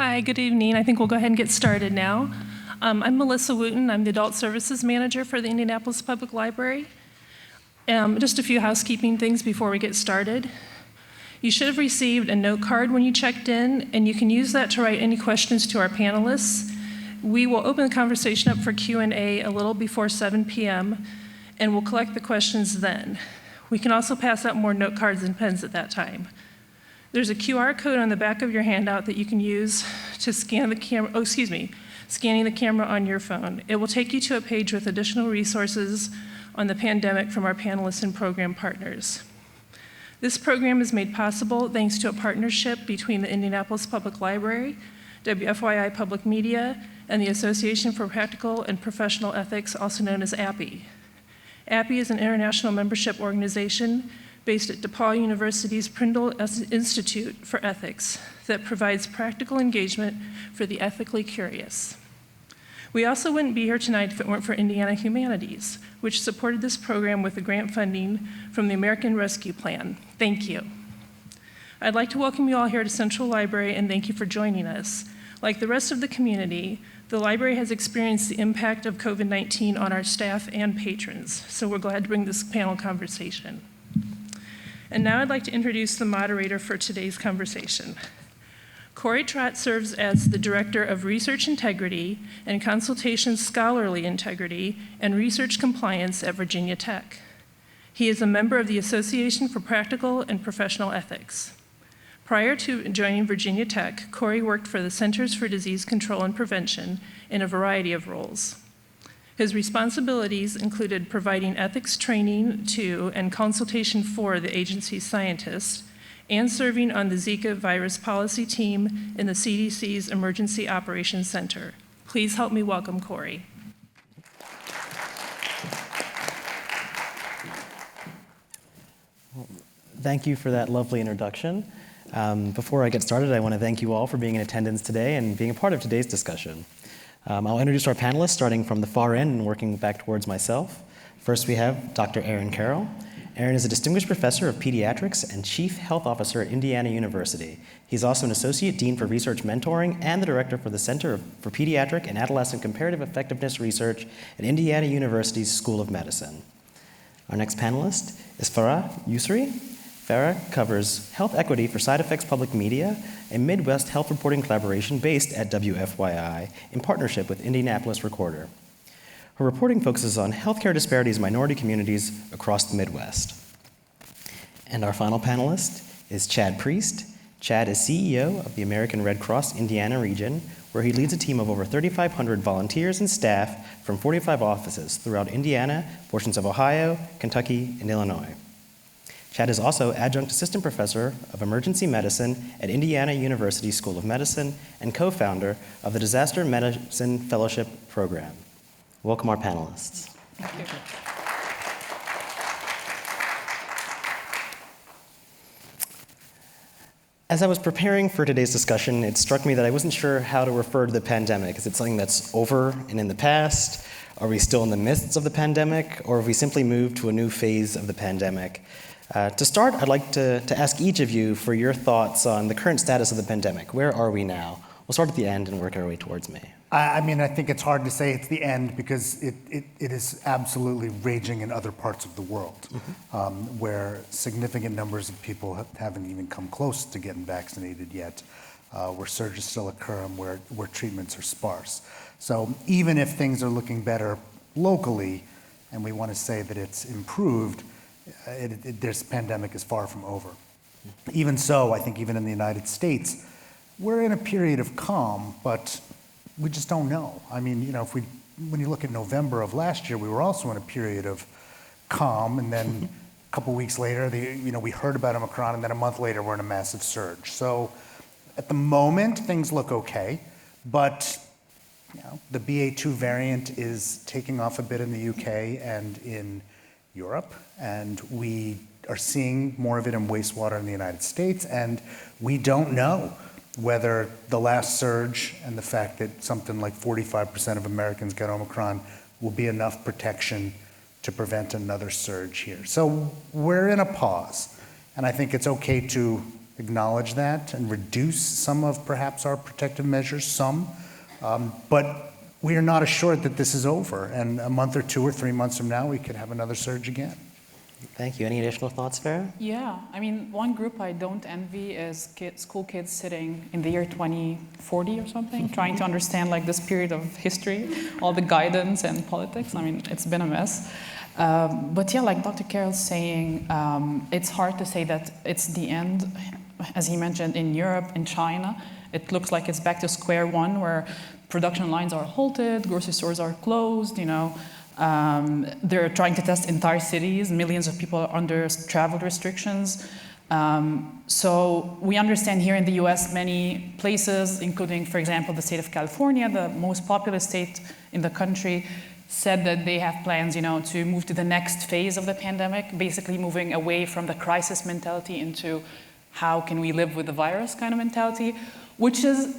Hi, good evening. I think we'll go ahead and get started now. I'm Melissa Wooten. I'm the Adult Services Manager for the Indianapolis Public Library. Just a few housekeeping things before we get started. You should have received a note card when you checked in, and you can use that to write any questions to our panelists. We will open the conversation up for Q&A a little before 7 p.m., and we'll collect the questions then. We can also pass out more note cards and pens at that time. There's a QR code on the back of your handout that you can use to scan the camera, scanning the camera on your phone. It will take you to a page with additional resources on the pandemic from our panelists and program partners. This program is made possible thanks to a partnership between the Indianapolis Public Library, WFYI Public Media, and the Association for Practical and Professional Ethics, also known as APPE. APPE is an international membership organization based at DePaul University's Prindle Institute for Ethics that provides practical engagement for the ethically curious. We also wouldn't be here tonight if it weren't for Indiana Humanities, which supported this program with the grant funding from the American Rescue Plan. Thank you. I'd like to welcome you all here to Central Library and thank you for joining us. Like the rest of the community, the library has experienced the impact of COVID-19 on our staff and patrons, so we're glad to bring this panel conversation. And now I'd like to introduce the moderator for today's conversation. Kory Trott serves as the Director of Research Integrity and Consultation Scholarly Integrity and Research Compliance at Virginia Tech. He is a member of the Association for Practical and Professional Ethics. Prior to joining Virginia Tech, Kory worked for the Centers for Disease Control and Prevention in a variety of roles. His responsibilities included providing ethics training to and consultation for the agency's scientists and serving on the Zika virus policy team in the CDC's Emergency Operations Center. Please help me welcome Kory. Thank you for that lovely introduction. Before I get started, I want to thank you all for being in attendance today and being a part of today's discussion. I'll introduce our panelists, starting from the far end and working back towards myself. First, we have Dr. Erin Carroll. Erin is a distinguished professor of pediatrics and chief health officer at Indiana University. He's also an associate dean for research mentoring and the director for the Center for Pediatric and Adolescent Comparative Effectiveness Research at Indiana University's School of Medicine. Our next panelist is Farah Yousry. Farah covers health equity for Side Effects Public Media, a Midwest health reporting collaboration based at WFYI in partnership with Indianapolis Recorder. Her reporting focuses on healthcare disparities in minority communities across the Midwest. And our final panelist is Chad Priest. Chad is CEO of the American Red Cross Indiana region, where he leads a team of over 3,500 volunteers and staff from 45 offices throughout Indiana, portions of Ohio, Kentucky, and Illinois. Chad is also adjunct assistant professor of emergency medicine at Indiana University School of Medicine and co-founder of the Disaster Medicine Fellowship Program. Welcome our panelists. Thank you. As I was preparing for today's discussion, it struck me that I wasn't sure how to refer to the pandemic. Is it something that's over and in the past? Are we still in the midst of the pandemic? Or have we simply moved to a new phase of the pandemic? To start, I'd like to ask each of you for your thoughts on the current status of the pandemic. Where are we now? We'll start at the end and work our way towards me. I think it's hard to say it's the end because it is absolutely raging in other parts of the world, where significant numbers of people haven't even come close to getting vaccinated yet, where surges still occur and where treatments are sparse. So even if things are looking better locally, and we want to say that it's improved, this pandemic is far from over. Even so, I think even in the United States, we're in a period of calm, but we just don't know. I mean, when you look at November of last year, we were also in a period of calm, and then a couple weeks later, we heard about Omicron, and then a month later, we're in a massive surge. So at the moment, things look okay, but the BA2 variant is taking off a bit in the UK and in Europe, and we are seeing more of it in wastewater in the United States, and we don't know whether the last surge and the fact that something like 45% of Americans get Omicron will be enough protection to prevent another surge here. So we're in a pause, and I think it's okay to acknowledge that and reduce some of perhaps our protective measures, but we are not assured that this is over. And a month or 2 or 3 months from now, we could have another surge again. Thank you. Any additional thoughts, Farah? Yeah, I mean, one group I don't envy is school kids sitting in the year 2040 or something, trying to understand like this period of history, all the guidance and politics. I mean, it's been a mess. But yeah, like Dr. Carroll's saying, it's hard to say that it's the end. As he mentioned, in Europe, in China, it looks like it's back to square one, where production lines are halted, grocery stores are closed, you know. They're trying to test entire cities. Millions of people are under travel restrictions. So we understand here in the US, many places, including, for example, the state of California, the most populous state in the country, said that they have plans, you know, to move to the next phase of the pandemic, basically moving away from the crisis mentality into how can we live with the virus kind of mentality, which is,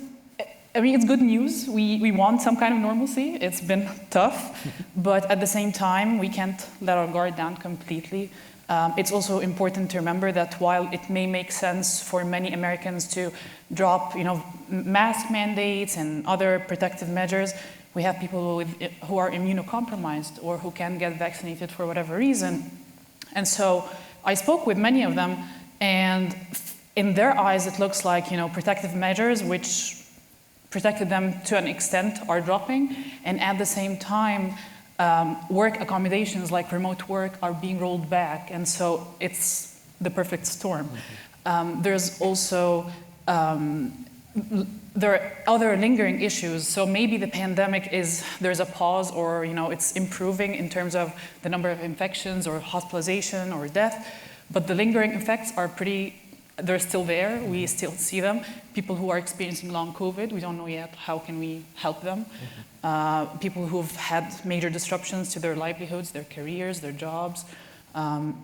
I mean, it's good news. We want some kind of normalcy. It's been tough, but at the same time, we can't let our guard down completely. It's also important to remember that while it may make sense for many Americans to drop, you know, mask mandates and other protective measures, we have people who are immunocompromised or who can get vaccinated for whatever reason. And so I spoke with many of them, and in their eyes, it looks like, you know, protective measures, which protected them to an extent, are dropping, and at the same time, work accommodations like remote work are being rolled back, and so it's the perfect storm. There's also, there are other lingering issues, so maybe the pandemic there's a pause, or, you know, it's improving in terms of the number of infections or hospitalization or death, but the lingering effects are they're still there. We still see them. People who are experiencing long COVID, we don't know yet how can we help them. People who've had major disruptions to their livelihoods, their careers, their jobs.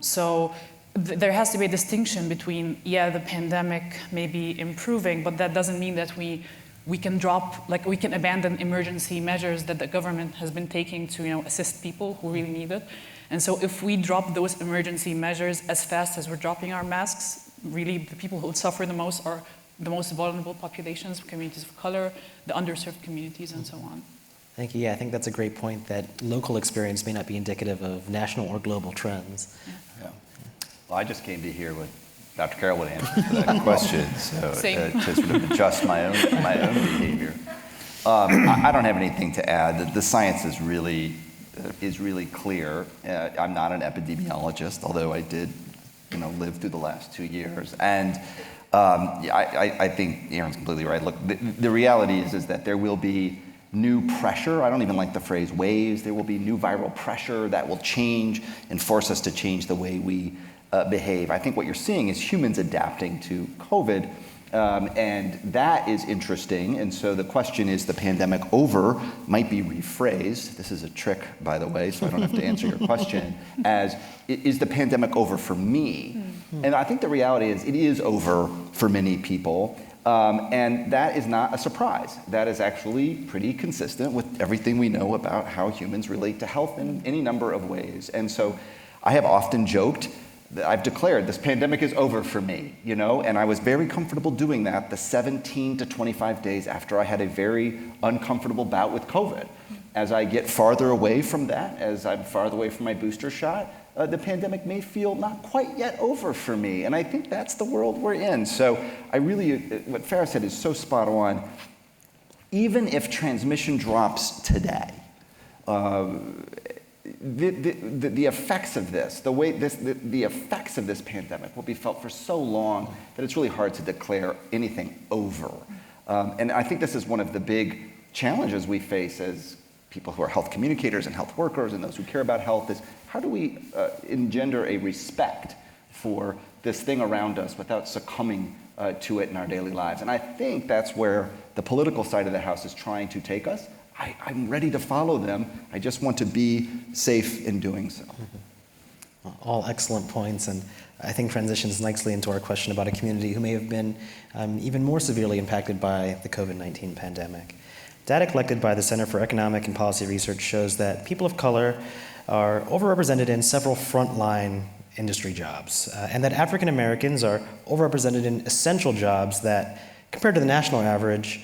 So there has to be a distinction between, yeah, the pandemic may be improving, but that doesn't mean that we can drop, like we can abandon emergency measures that the government has been taking to, you know, assist people who really need it. And so if we drop those emergency measures as fast as we're dropping our masks, really the people who would suffer the most are the most vulnerable populations, communities of color, the underserved communities, and so on. Thank you. Yeah, I think that's a great point, that local experience may not be indicative of national or global trends. Yeah. Well, I just came to hear what Dr. Carroll would answer to that question, so to sort of adjust my own behavior. I don't have anything to add. The science is really clear. I'm not an epidemiologist, although I did, you know, live through the last 2 years. And I think Erin's completely right. Look, the reality is that there will be new pressure. I don't even like the phrase waves. There will be new viral pressure that will change and force us to change the way we behave. I think what you're seeing is humans adapting to COVID, and that is interesting. And so the question is, the pandemic over might be rephrased. This is a trick, by the way, so I don't have to answer your question, as, is the pandemic over for me? Mm-hmm. And I think the reality is it is over for many people. And that is not a surprise. That is actually pretty consistent with everything we know about how humans relate to health in any number of ways. And so I have often joked that I've declared this pandemic is over for me, you know, and I was very comfortable doing that the 17 to 25 days after I had a very uncomfortable bout with COVID. As I get farther away from that, as I'm farther away from my booster shot, the pandemic may feel not quite yet over for me. And I think that's the world we're in. So I really, what Farah said is so spot on. Even if transmission drops today, the effects of this, the effects of this pandemic will be felt for so long that it's really hard to declare anything over. And I think this is one of the big challenges we face as people who are health communicators and health workers and those who care about health, is how do we engender a respect for this thing around us without succumbing to it in our daily lives? And I think that's where the political side of the house is trying to take us. I'm ready to follow them. I just want to be safe in doing so. All excellent points, and I think transitions nicely into our question about a community who may have been even more severely impacted by the COVID-19 pandemic. Data collected by the Center for Economic and Policy Research shows that people of color are overrepresented in several frontline industry jobs, and that African Americans are overrepresented in essential jobs that, compared to the national average,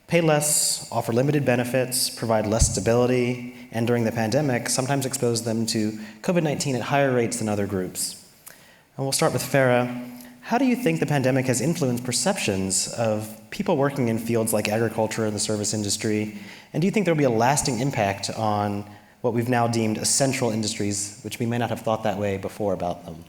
pay less, offer limited benefits, provide less stability, and during the pandemic, sometimes expose them to COVID-19 at higher rates than other groups. And we'll start with Farah. How do you think the pandemic has influenced perceptions of people working in fields like agriculture and the service industry? And do you think there will be a lasting impact on what we've now deemed essential industries, which we may not have thought that way before about them?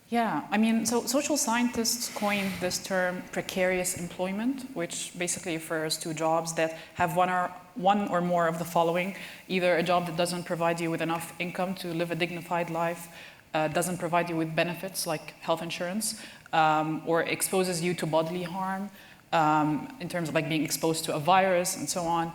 Yeah, I mean, so social scientists coined this term precarious employment, which basically refers to jobs that have one or more of the following: either a job that doesn't provide you with enough income to live a dignified life, doesn't provide you with benefits like health insurance, or exposes you to bodily harm in terms of like being exposed to a virus and so on.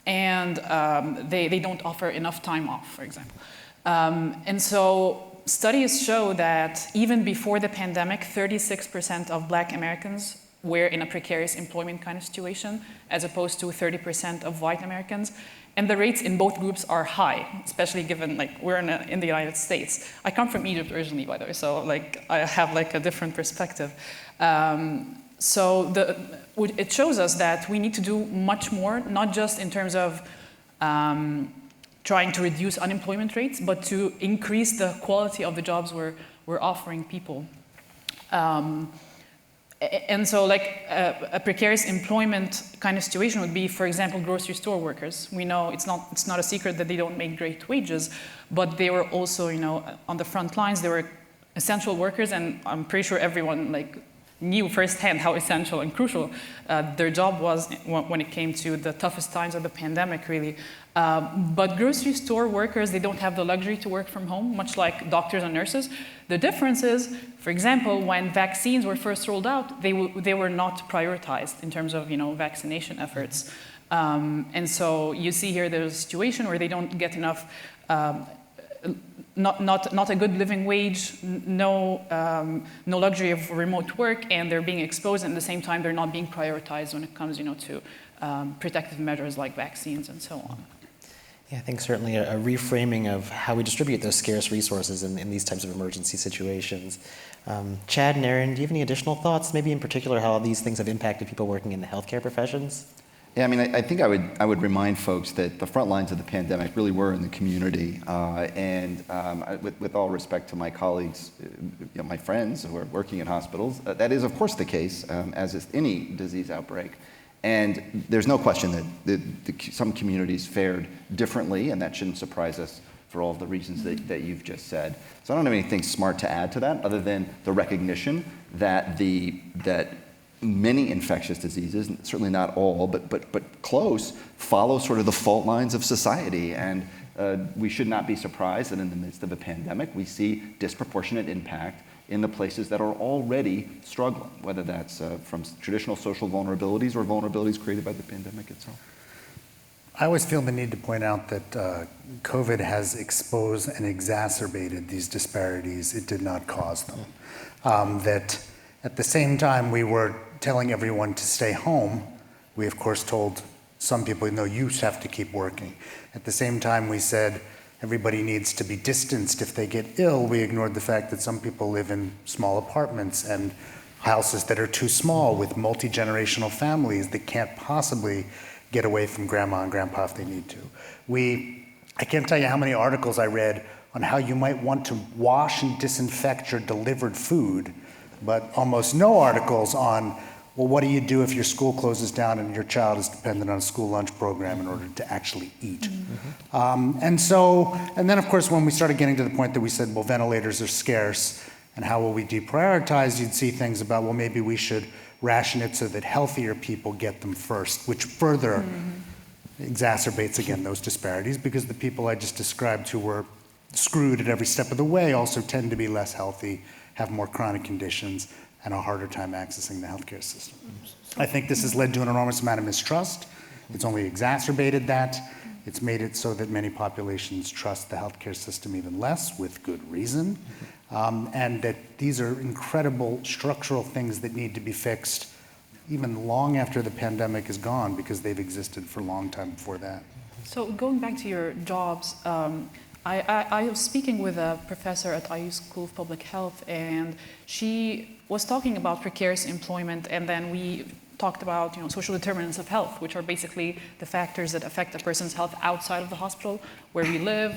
They don't offer enough time off, for example. And so studies show that even before the pandemic, 36% of Black Americans were in a precarious employment kind of situation, as opposed to 30% of white Americans. And the rates in both groups are high, especially given like we're in the United States. I come from Egypt originally, by the way, so like I have like a different perspective. It shows us that we need to do much more, not just in terms of trying to reduce unemployment rates, but to increase the quality of the jobs we're offering people. And so like a precarious employment kind of situation would be, for example, grocery store workers. We know it's not a secret that they don't make great wages, but they were also, on the front lines, they were essential workers, and I'm pretty sure everyone like knew firsthand how essential and crucial their job was when it came to the toughest times of the pandemic, really. But grocery store workers, they don't have the luxury to work from home, much like doctors and nurses. The difference is, for example, when vaccines were first rolled out, they were not prioritized in terms of vaccination efforts. And so you see here there's a situation where they don't get enough not a good living wage, no luxury of remote work, and they're being exposed, and at the same time they're not being prioritized when it comes to protective measures like vaccines and so on. Yeah, I think certainly a reframing of how we distribute those scarce resources in these types of emergency situations. Chad and Erin, do you have any additional thoughts, maybe in particular how these things have impacted people working in the healthcare professions? Yeah, I mean, I think I would remind folks that the front lines of the pandemic really were in the community, with all respect to my colleagues, my friends who are working in hospitals, that is of course the case, as is any disease outbreak. And there's no question that some communities fared differently, and that shouldn't surprise us for all of the reasons that you've just said. So I don't have anything smart to add to that, other than the recognition that many infectious diseases, certainly not all, but close, follow sort of the fault lines of society. And we should not be surprised that in the midst of a pandemic, we see disproportionate impact in the places that are already struggling, whether that's from traditional social vulnerabilities or vulnerabilities created by the pandemic itself. I always feel the need to point out that COVID has exposed and exacerbated these disparities. It did not cause them. That at the same time we were telling everyone to stay home, we of course told some people, no, you have to keep working. At the same time we said everybody needs to be distanced if they get ill. We ignored the fact that some people live in small apartments and houses that are too small with multi-generational families that can't possibly get away from grandma and grandpa if they need to. I can't tell you how many articles I read on how you might want to wash and disinfect your delivered food, but almost no articles on, well, what do you do if your school closes down and your child is dependent on a school lunch program in order to actually eat? Mm-hmm. And then of course, when we started getting to the point that we said, well, ventilators are scarce, and how will we deprioritize, you'd see things about, well, maybe we should ration it so that healthier people get them first, which further exacerbates, again, those disparities, because the people I just described who were screwed at every step of the way also tend to be less healthy, have more chronic conditions, and a harder time accessing the healthcare system. I think this has led to an enormous amount of mistrust. It's only exacerbated that. It's made it so that many populations trust the healthcare system even less, with good reason, and that these are incredible structural things that need to be fixed even long after the pandemic is gone, because they've existed for a long time before that. So going back to your jobs, I was speaking with a professor at IU School of Public Health, and she was talking about precarious employment, and then we talked about social determinants of health, which are basically the factors that affect a person's health outside of the hospital, where we live,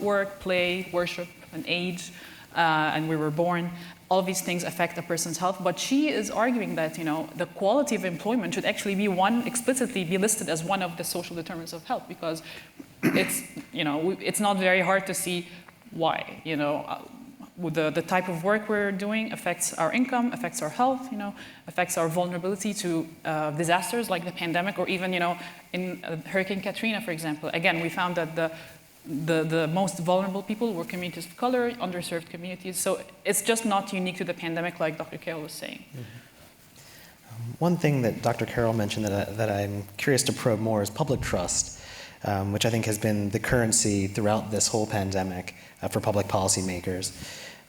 work, play, worship, and age, and where we're born. All of these things affect a person's health, but she is arguing that the quality of employment should actually be explicitly be listed as one of the social determinants of health, because it's it's not very hard to see why. The type of work we're doing affects our income, affects our health, affects our vulnerability to disasters like the pandemic, or even in Hurricane Katrina, for example. Again, we found that the most vulnerable people were communities of color, underserved communities. So it's just not unique to the pandemic, like Dr. Carroll was saying. One thing that Dr. Carroll mentioned that I'm curious to probe more is public trust, which I think has been the currency throughout this whole pandemic for public policymakers.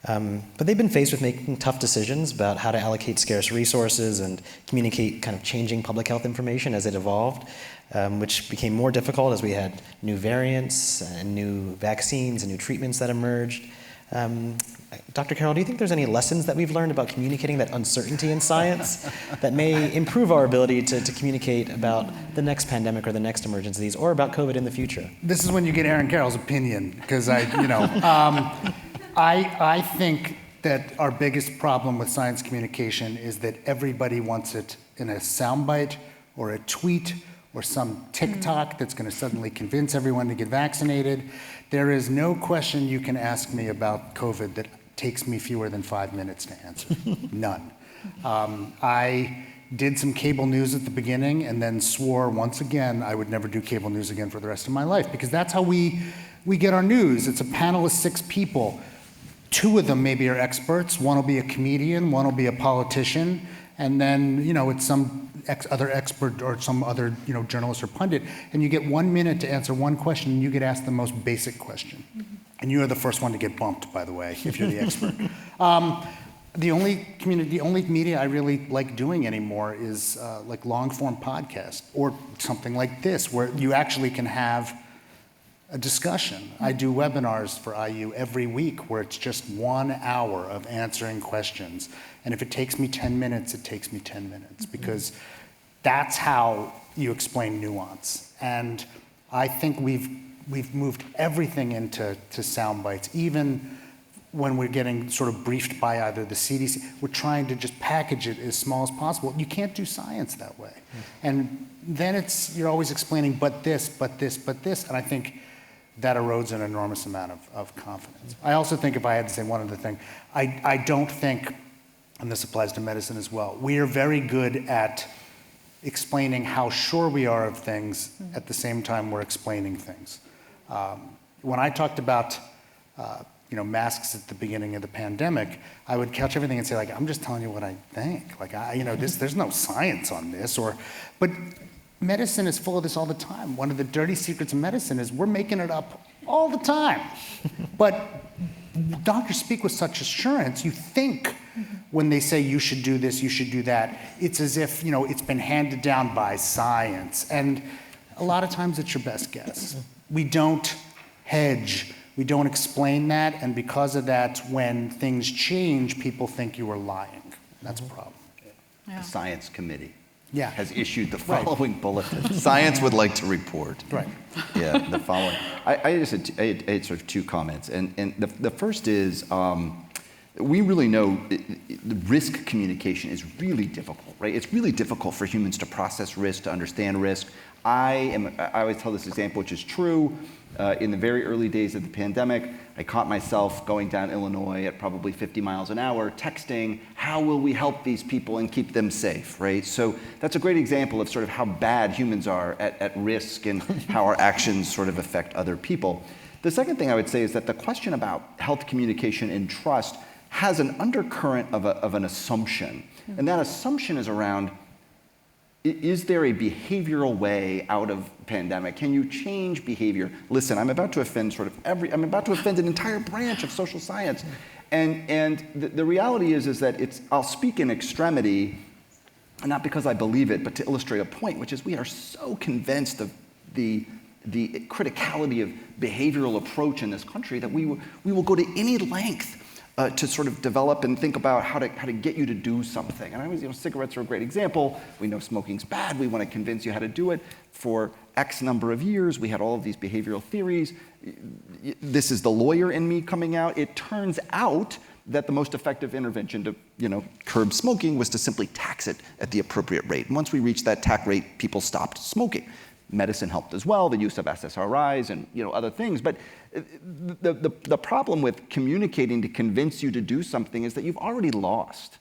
But they've been faced with making tough decisions about how to allocate scarce resources and communicate kind of changing public health information as it evolved, which became more difficult as we had new variants and new vaccines and new treatments that emerged. Dr. Carroll, do you think there's any lessons that we've learned about communicating that uncertainty in science that may improve our ability to communicate about the next pandemic or the next emergence of these, or about COVID in the future? This is when you get Erin Carroll's opinion, because I think that our biggest problem with science communication is that everybody wants it in a soundbite or a tweet or some TikTok that's going to suddenly convince everyone to get vaccinated. There is no question you can ask me about COVID that takes me fewer than 5 minutes to answer. None. I did some cable news at the beginning and then swore once again I would never do cable news again for the rest of my life, because that's how we get our news. It's a panel of 6 people. 2 of them maybe are experts. One will be a comedian, one will be a politician, and then it's some other expert or some other journalist or pundit, and you get 1 minute to answer one question, and you get asked the most basic question. And you are the first one to get bumped, by the way, if you're the expert. The only media I really like doing anymore is like long-form podcast or something like this, where you actually can have a discussion. I do webinars for IU every week where it's just 1 hour of answering questions. And if it takes me 10 minutes, it takes me 10 minutes, because that's how you explain nuance. And I think we've moved everything into sound bites. Even when we're getting sort of briefed by either the CDC, we're trying to just package it as small as possible. You can't do science that way. And then you're always explaining, but this, but this, but this. And I think that erodes an enormous amount of confidence. I also think, if I had to say one other thing, I don't think, and this applies to medicine as well, we are very good at explaining how sure we are of things at the same time we're explaining things. When I talked about masks at the beginning of the pandemic, I would couch everything and say, like, I'm just telling you what I think. Like, there's no science on this. But medicine is full of this all the time. One of the dirty secrets of medicine is we're making it up all the time. But doctors speak with such assurance. You think when they say you should do this, you should do that, it's as if it's been handed down by science. And a lot of times it's your best guess. We don't hedge. We don't explain that. And because of that, when things change, people think you are lying. That's a problem. The science committee has issued the following bulletin. Science would like to report. Right. Yeah, the following. I had sort of 2 comments. And the first is, we really know the risk communication is really difficult, right? It's really difficult for humans to process risk, to understand risk. I always tell this example, which is true. In the very early days of the pandemic, I caught myself going down Illinois at probably 50 miles an hour, texting, how will we help these people and keep them safe, right? So that's a great example of sort of how bad humans are at risk and how our actions sort of affect other people. The second thing I would say is that the question about health communication and trust has an undercurrent of an assumption. And that assumption is around, is there a behavioral way out of pandemic? Can you change behavior? Listen, I'm about to offend I'm about to offend an entire branch of social science. And the reality is that I'll speak in extremity, not because I believe it, but to illustrate a point, which is we are so convinced of the the criticality of behavioral approach in this country that we will go to any length to sort of develop and think about how to get you to do something. And I always, cigarettes are a great example. We know smoking's bad. We want to convince you how to do it. For X number of years, we had all of these behavioral theories. This is the lawyer in me coming out. It turns out that the most effective intervention to, curb smoking was to simply tax it at the appropriate rate. And once we reached that tax rate, people stopped smoking. Medicine helped as well, the use of SSRIs and other things. But the problem with communicating to convince you to do something is that you've already lost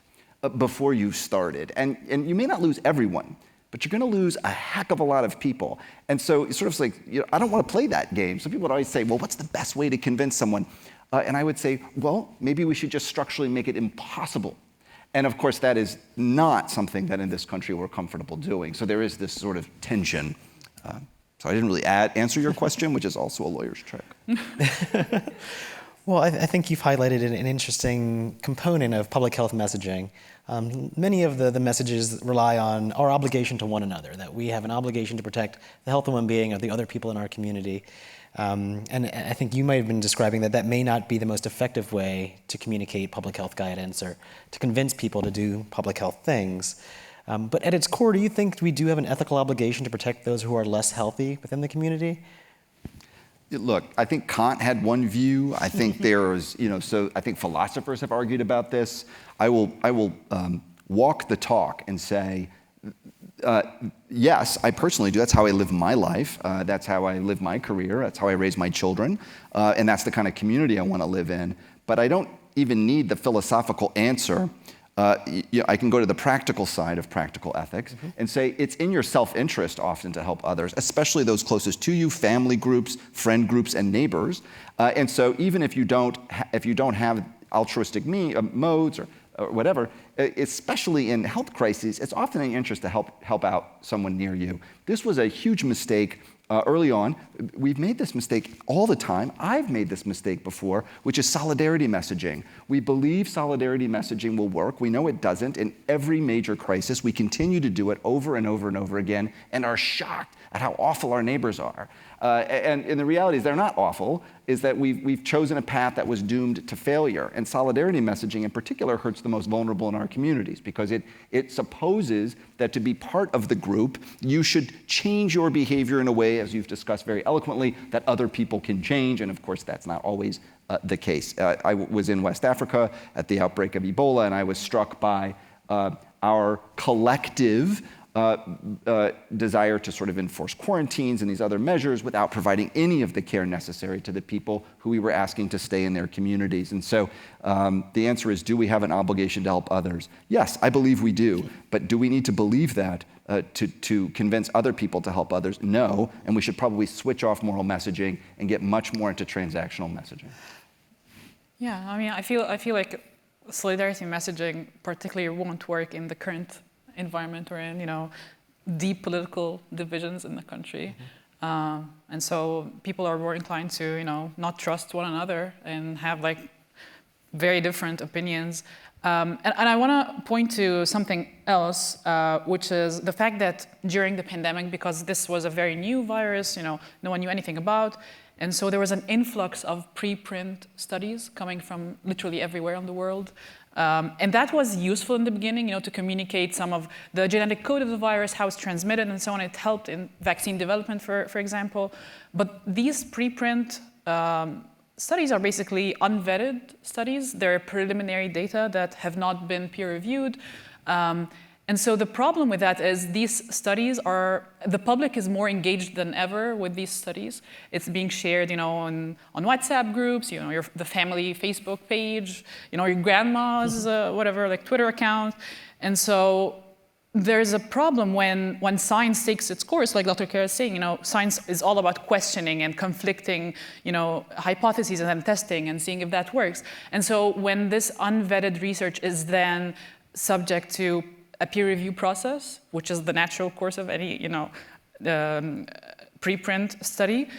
before you started. And you may not lose everyone, but you're going to lose a heck of a lot of people. And so it's sort of like, I don't want to play that game. So people would always say, well, what's the best way to convince someone? And I would say, well, maybe we should just structurally make it impossible. And of course, that is not something that in this country we're comfortable doing. So there is this sort of tension. So I didn't really answer your question, which is also a lawyer's trick. Well, I think you've highlighted an interesting component of public health messaging. Many of the messages rely on our obligation to one another, that we have an obligation to protect the health and well-being of the other people in our community. And I think you might have been describing that may not be the most effective way to communicate public health guidance or to convince people to do public health things. But at its core, do you think we do have an ethical obligation to protect those who are less healthy within the community? Look, I think Kant had one view. I think there's, so I think philosophers have argued about this. I will walk the talk and say, yes, I personally do. That's how I live my life. That's how I live my career. That's how I raise my children. And that's the kind of community I want to live in. But I don't even need the philosophical answer. I can go to the practical side of practical ethics and say it's in your self-interest often to help others, especially those closest to you, family groups, friend groups, and neighbors. And so even if you don't have altruistic modes or whatever, especially in health crises, it's often in your interest to help out someone near you. This was a huge mistake early on. We've made this mistake all the time. I've made this mistake before, which is solidarity messaging. We believe solidarity messaging will work. We know it doesn't. In every major crisis, we continue to do it over and over and over again and are shocked at how awful our neighbors are. And the reality is they're not awful, is that we've chosen a path that was doomed to failure. And solidarity messaging in particular hurts the most vulnerable in our communities because it supposes that to be part of the group, you should change your behavior in a way, as you've discussed very eloquently, that other people can change. And of course, that's not always the case. I was in West Africa at the outbreak of Ebola, and I was struck by our collective desire to sort of enforce quarantines and these other measures without providing any of the care necessary to the people who we were asking to stay in their communities. And so the answer is, do we have an obligation to help others? Yes, I believe we do. But do we need to believe that to convince other people to help others? No, and we should probably switch off moral messaging and get much more into transactional messaging. Yeah, I mean, I feel like solidarity messaging particularly won't work in the current environment we're in, deep political divisions in the country. And so people are more inclined to, not trust one another and have very different opinions. And I want to point to something else, which is the fact that during the pandemic, because this was a very new virus, no one knew anything about, and so there was an influx of preprint studies coming from literally everywhere in the world. And that was useful in the beginning, to communicate some of the genetic code of the virus, how it's transmitted, and so on. It helped in vaccine development, for example. But these preprint studies are basically unvetted studies. They're preliminary data that have not been peer-reviewed. And so the problem with that is these studies the public is more engaged than ever with these studies. It's being shared, on WhatsApp groups, the family Facebook page, your grandma's, Twitter account. And so there's a problem when science takes its course, like Dr. Carroll is saying, science is all about questioning and conflicting, hypotheses and then testing and seeing if that works. And so when this unvetted research is then subject to a peer review process, which is the natural course of any, preprint study.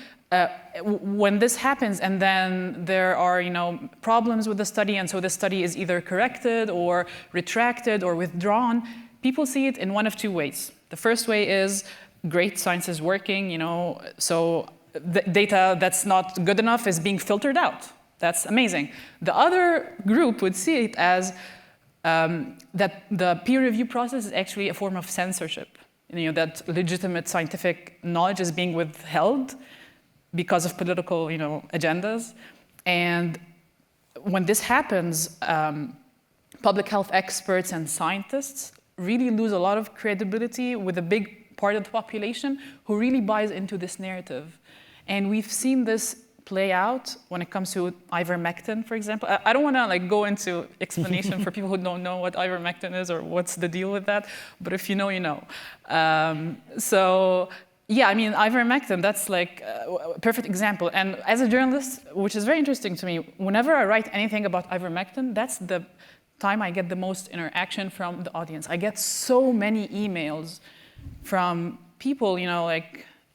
When this happens and then there are, problems with the study, and so the study is either corrected or retracted or withdrawn, people see it in one of two ways. The first way is, great, science is working, so the data that's not good enough is being filtered out. That's amazing. The other group would see it as that the peer review process is actually a form of censorship. That legitimate scientific knowledge is being withheld because of political, agendas. And when this happens, public health experts and scientists really lose a lot of credibility with a big part of the population who really buys into this narrative. And we've seen this play out when it comes to ivermectin, for example. I don't want to go into explanation for people who don't know what ivermectin is or what's the deal with that, but if you know, you know. So yeah, ivermectin, that's a perfect example. And as a journalist, which is very interesting to me, whenever I write anything about ivermectin, that's the time I get the most interaction from the audience. I get so many emails from people,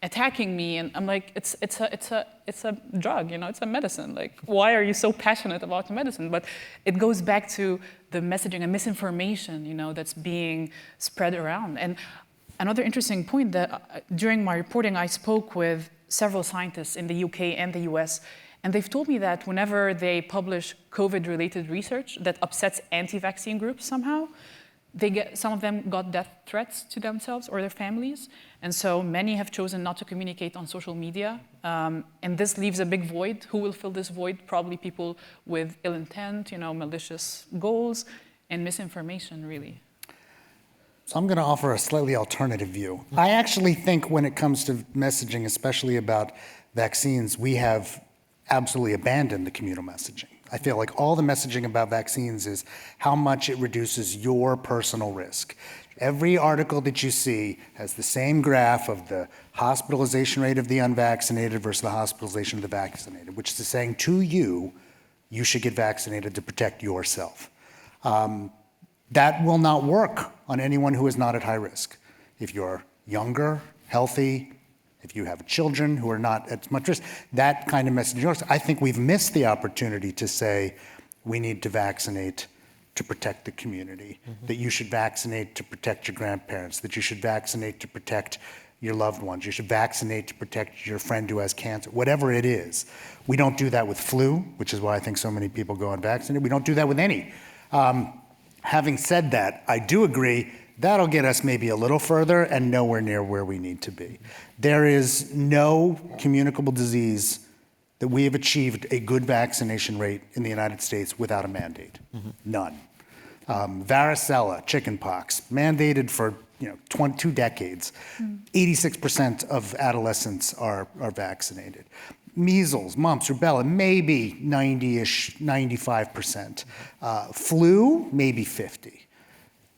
attacking me, and I'm like, it's a drug, it's a medicine. Why are you so passionate about medicine? But it goes back to the messaging and misinformation, that's being spread around. And another interesting point that during my reporting, I spoke with several scientists in the UK and the US, and they've told me that whenever they publish COVID-related research that upsets anti-vaccine groups somehow, some of them got death threats to themselves or their families. And so many have chosen not to communicate on social media. And this leaves a big void. Who will fill this void? Probably people with ill intent, malicious goals, and misinformation, really. So I'm going to offer a slightly alternative view. I actually think when it comes to messaging, especially about vaccines, we have absolutely abandoned the communal messaging. I feel like all the messaging about vaccines is how much it reduces your personal risk. Every article that you see has the same graph of the hospitalization rate of the unvaccinated versus the hospitalization of the vaccinated, which is saying to you, you should get vaccinated to protect yourself. That will not work on anyone who is not at high risk. If you're younger, healthy, if you have children who are not at much risk, that kind of message. I think we've missed the opportunity to say we need to vaccinate to protect the community, that you should vaccinate to protect your grandparents, that you should vaccinate to protect your loved ones, you should vaccinate to protect your friend who has cancer, whatever it is. We don't do that with flu, which is why I think so many people go unvaccinated. We don't do that with any. Having said that, I do agree that'll get us maybe a little further and nowhere near where we need to be. There is no communicable disease that we have achieved a good vaccination rate in the United States without a mandate. None. Varicella, chickenpox, mandated for 2 decades. 86% of adolescents are vaccinated. Measles, mumps, rubella, maybe 90-ish, 95%. Flu, maybe 50.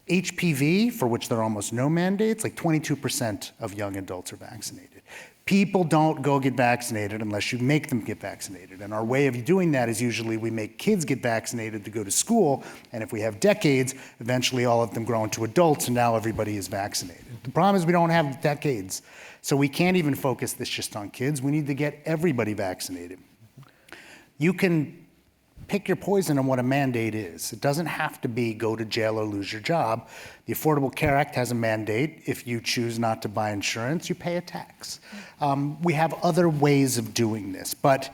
HPV, for which there are almost no mandates, 22% of young adults are vaccinated. People don't go get vaccinated unless you make them get vaccinated. And our way of doing that is usually we make kids get vaccinated to go to school, and if we have decades, eventually all of them grow into adults, and now everybody is vaccinated. The problem is we don't have decades, so we can't even focus this just on kids. We need to get everybody vaccinated. You can pick your poison on what a mandate is. It doesn't have to be go to jail or lose your job. The Affordable Care Act has a mandate. If you choose not to buy insurance, you pay a tax. We have other ways of doing this, but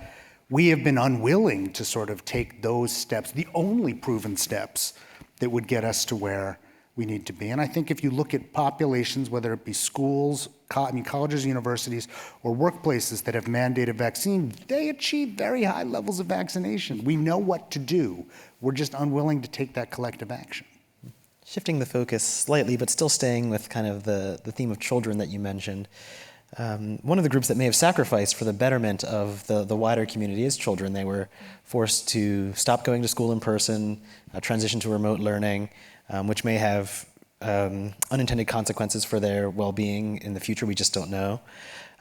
we have been unwilling to sort of take those steps, the only proven steps that would get us to where we need to be. And I think if you look at populations, whether it be schools, colleges, universities, or workplaces that have mandated vaccine, they achieve very high levels of vaccination. We know what to do. We're just unwilling to take that collective action. Shifting the focus slightly, but still staying with kind of the theme of children that you mentioned, one of the groups that may have sacrificed for the betterment of the wider community is children. They were forced to stop going to school in person, transition to remote learning, which may have unintended consequences for their well-being in the future. We just don't know.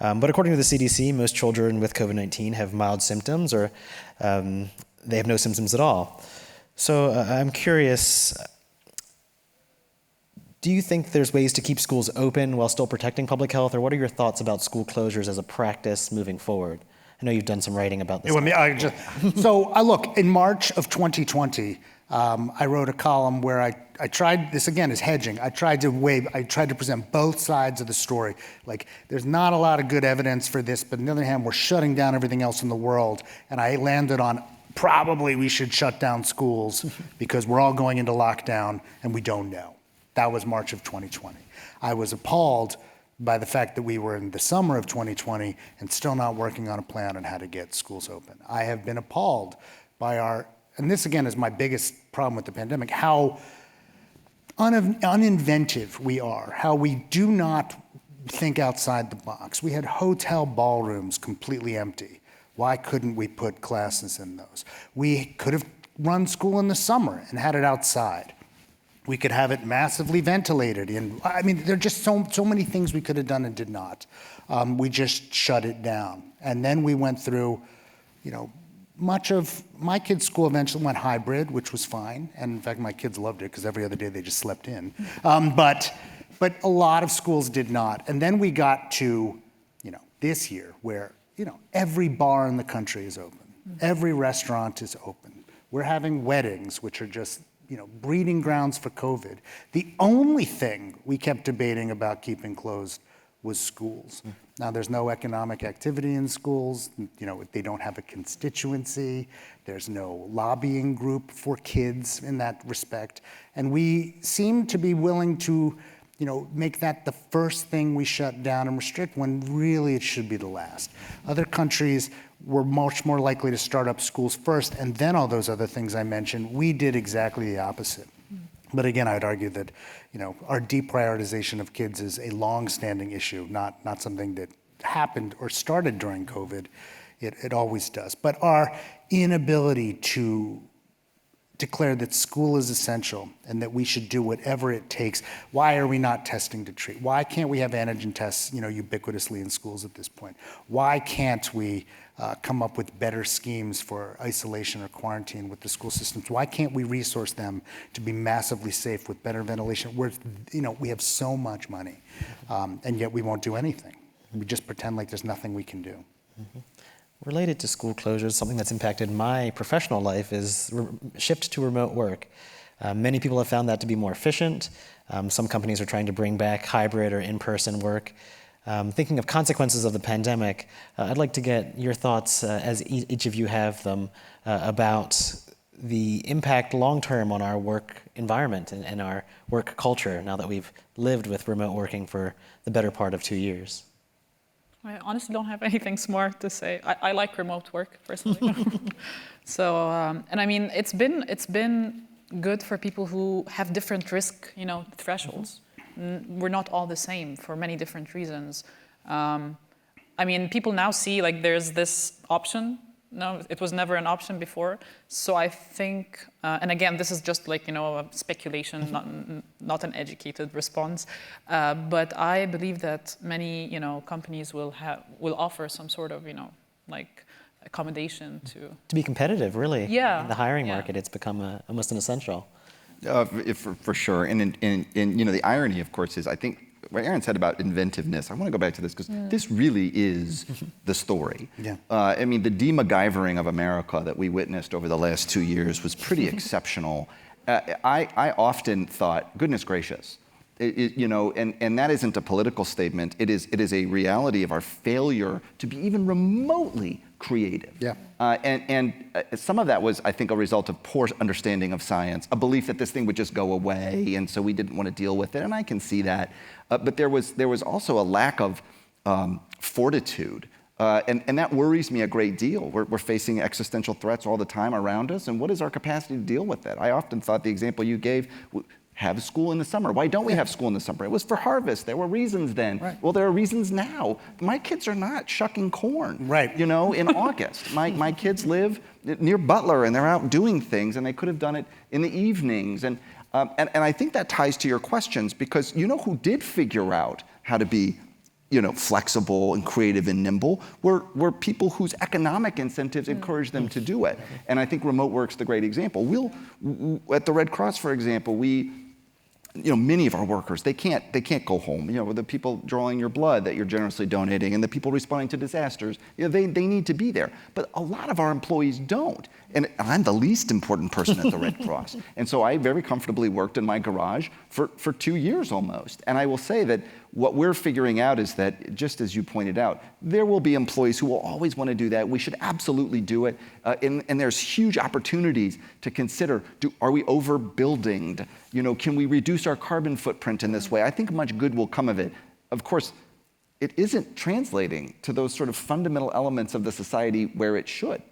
But according to the CDC, most children with COVID-19 have mild symptoms, or they have no symptoms at all. So I'm curious, do you think there's ways to keep schools open while still protecting public health, or what are your thoughts about school closures as a practice moving forward? I know you've done some writing about this. Look, in March of 2020, I wrote a column where I tried, this again is hedging, I tried to present both sides of the story. Like, there's not a lot of good evidence for this, but on the other hand, we're shutting down everything else in the world. And I landed on probably we should shut down schools because we're all going into lockdown and we don't know. That was March of 2020. I was appalled by the fact that we were in the summer of 2020 and still not working on a plan on how to get schools open. I have been appalled by and this again is my biggest problem with the pandemic, how uninventive we are, how we do not think outside the box. We had hotel ballrooms completely empty. Why couldn't we put classes in those? We could have run school in the summer and had it outside. We could have it massively ventilated. There are just so many things we could have done and did not. We just shut it down. And then we went through, much of my kids' school eventually went hybrid, which was fine. And in fact, my kids loved it because every other day they just slept in. But a lot of schools did not. And then we got to, this year where, every bar in the country is open. Every restaurant is open. We're having weddings, which are just, breeding grounds for COVID. The only thing we kept debating about keeping closed was schools. Now, there's no economic activity in schools. They don't have a constituency. There's no lobbying group for kids in that respect. And we seem to be willing to, make that the first thing we shut down and restrict when really it should be the last. Other countries were much more likely to start up schools first and then all those other things I mentioned. We did exactly the opposite. But again, I'd argue that, our deprioritization of kids is a long-standing issue, not something that happened or started during COVID. It always does. But our inability to declare that school is essential and that we should do whatever it takes. Why are we not testing to treat? Why can't we have antigen tests, ubiquitously in schools at this point? Why can't we come up with better schemes for isolation or quarantine with the school systems? Why can't we resource them to be massively safe with better ventilation? We have so much money, and yet we won't do anything. We just pretend like there's nothing we can do. Mm-hmm. Related to school closures, something that's impacted my professional life is shift to remote work. Many people have found that to be more efficient. Some companies are trying to bring back hybrid or in-person work. Thinking of consequences of the pandemic, I'd like to get your thoughts, as each of you have them, about the impact long-term on our work environment and our work culture now that we've lived with remote working for the better part of 2 years. I honestly don't have anything smart to say. I like remote work personally. So, it's been good for people who have different risk, thresholds. We're not all the same for many different reasons. People now see there's this option. No, it was never an option before. So I think, and again, this is just a speculation, not an educated response. But I believe that many, companies will offer some sort of, accommodation to be competitive, really. Yeah. In the hiring market, it's become almost an essential. For sure. And the irony, of course, is I think what Erin said about inventiveness, I want to go back to this because this really is the story. Yeah. The de-MacGyvering of America that we witnessed over the last 2 years was pretty exceptional. I often thought, goodness gracious, and that isn't a political statement. It is a reality of our failure to be even remotely creative. Yeah. And some of that was, I think, a result of poor understanding of science, a belief that this thing would just go away, and so we didn't want to deal with it, and I can see that. But there was also a lack of fortitude, and that worries me a great deal. We're facing existential threats all the time around us, and what is our capacity to deal with that? I often thought the example you gave, have school in the summer. Why don't we have school in the summer? It was for harvest. There were reasons then. Right. Well, there are reasons now. My kids are not shucking corn, right. in August. My kids live near Butler, and they're out doing things, and they could have done it in the evenings. And I think that ties to your questions, because who did figure out how to be flexible and creative and nimble were people whose economic incentives encouraged them to do it. And I think remote work's the great example. At the Red Cross, for example, we many of our workers, they can't go home. The people drawing your blood that you're generously donating and the people responding to disasters, they need to be there. But a lot of our employees don't. And I'm the least important person at the Red Cross. And so I very comfortably worked in my garage for 2 years almost. And I will say that what we're figuring out is that, just as you pointed out, there will be employees who will always want to do that. We should absolutely do it. And there's huge opportunities to consider, are we overbuilding? Can we reduce our carbon footprint in this way? I think much good will come of it. Of course, it isn't translating to those sort of fundamental elements of the society where it should.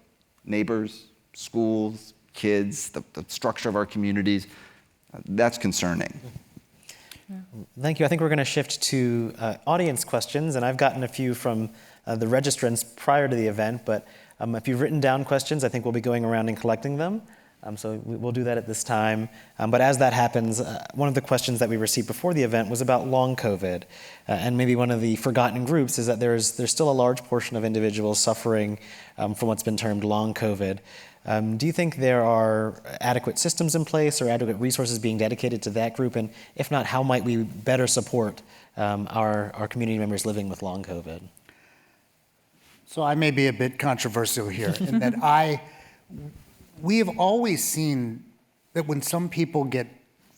Neighbors, schools, kids, the structure of our communities. That's concerning. Thank you. I think we're going to shift to audience questions, and I've gotten a few from the registrants prior to the event, but if you've written down questions, I think we'll be going around and collecting them. So we'll do that at this time. But as that happens, one of the questions that we received before the event was about long COVID. And maybe one of the forgotten groups is that there's still a large portion of individuals suffering from what's been termed long COVID. Do you think there are adequate systems in place or adequate resources being dedicated to that group? And if not, how might we better support our community members living with long COVID? So I may be a bit controversial here in that we have always seen that when some people get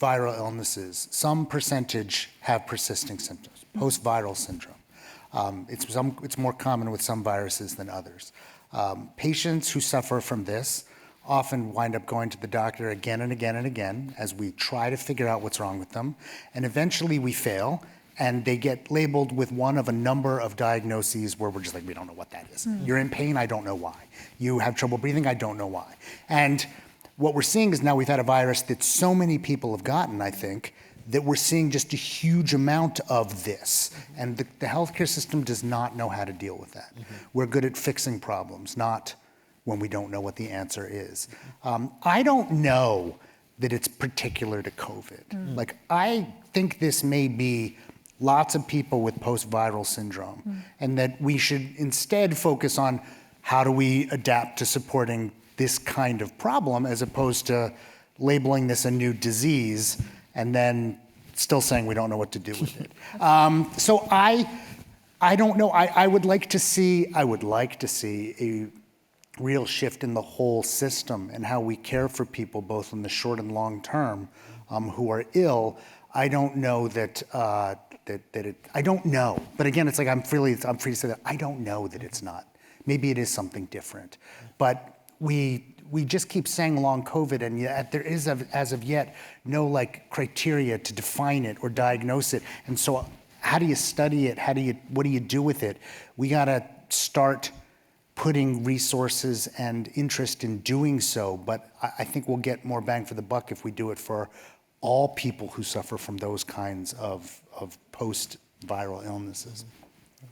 viral illnesses, some percentage have persisting symptoms, post-viral syndrome. It's more common with some viruses than others. Patients who suffer from this often wind up going to the doctor again and again and again as we try to figure out what's wrong with them. And eventually we fail, and they get labeled with one of a number of diagnoses where we're just like, we don't know what that is. You're in pain, I don't know why. You have trouble breathing, I don't know why. And what we're seeing is now we've had a virus that so many people have gotten, I think, that we're seeing just a huge amount of this. And the healthcare system does not know how to deal with that. We're good at fixing problems, not when we don't know what the answer is. I don't know that it's particular to COVID. Like, I think this may be lots of people with post-viral syndrome, and that we should instead focus on how do we adapt to supporting this kind of problem as opposed to labeling this a new disease and then still saying we don't know what to do with it. So I don't know. I would like to see a real shift in the whole system and how we care for people both in the short and long term who are ill. I don't know that I don't know. But again, it's like I'm free to say that I don't know that it's not. Maybe it is something different. But we just keep saying long COVID, and yet there is, as of yet, no criteria to define it or diagnose it. And so how do you study it? What do you do with it? We gotta start putting resources and interest in doing so, but I think we'll get more bang for the buck if we do it for all people who suffer from those kinds of post-viral illnesses.